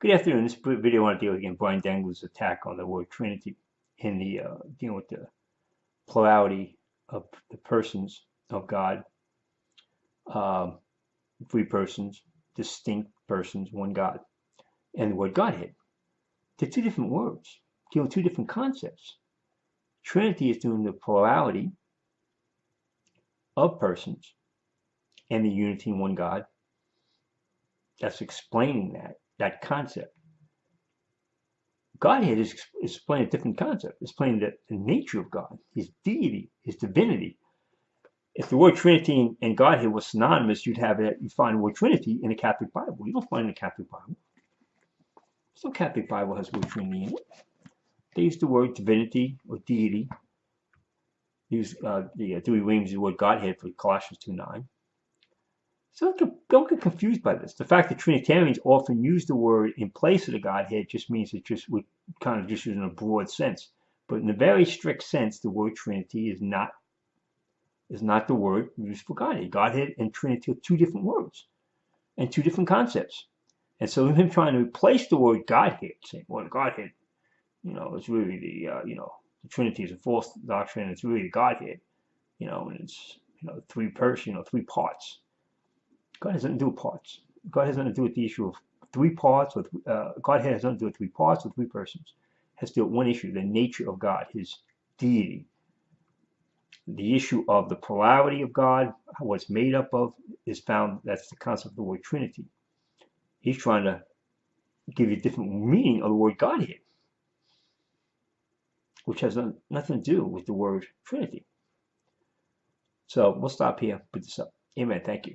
Good afternoon. In this video, I want to deal with again Bryan Denlinger's attack on the word Trinity in the dealing with the plurality of the persons of God, three persons, distinct persons, one God, and the word Godhead. They're two different words, dealing with two different concepts. Trinity is doing the plurality of persons and the unity in one God. That's explaining that concept. Godhead is explaining a different concept. It's explaining the nature of God, his deity, his divinity. If the word Trinity and Godhead was synonymous, you'd find the word Trinity in the Catholic Bible. You don't find it in the Catholic Bible. So Catholic Bible has the word Trinity in it. They use the word divinity or deity. Use Dewey Williams the word Godhead for Colossians 2:9. So don't get confused by this. The fact that Trinitarians often use the word in place of the Godhead just means we kind of just use it in a broad sense. But in a very strict sense, the word Trinity is not the word used for Godhead. Godhead and Trinity are two different words and two different concepts. And so him trying to replace the word Godhead, saying, well, Godhead, it's really the Trinity is a false doctrine. It's really the Godhead, and it's, three parts. God has nothing to do with parts. God has nothing to do with the issue of three parts. Godhead has nothing to do with three parts or three persons. It has to do with one issue, the nature of God, his deity. The issue of the plurality of God, what it's made up of, is found. That's the concept of the word Trinity. He's trying to give you a different meaning of the word Godhead, which has nothing to do with the word Trinity. So we'll stop here, put this up. Amen. Thank you.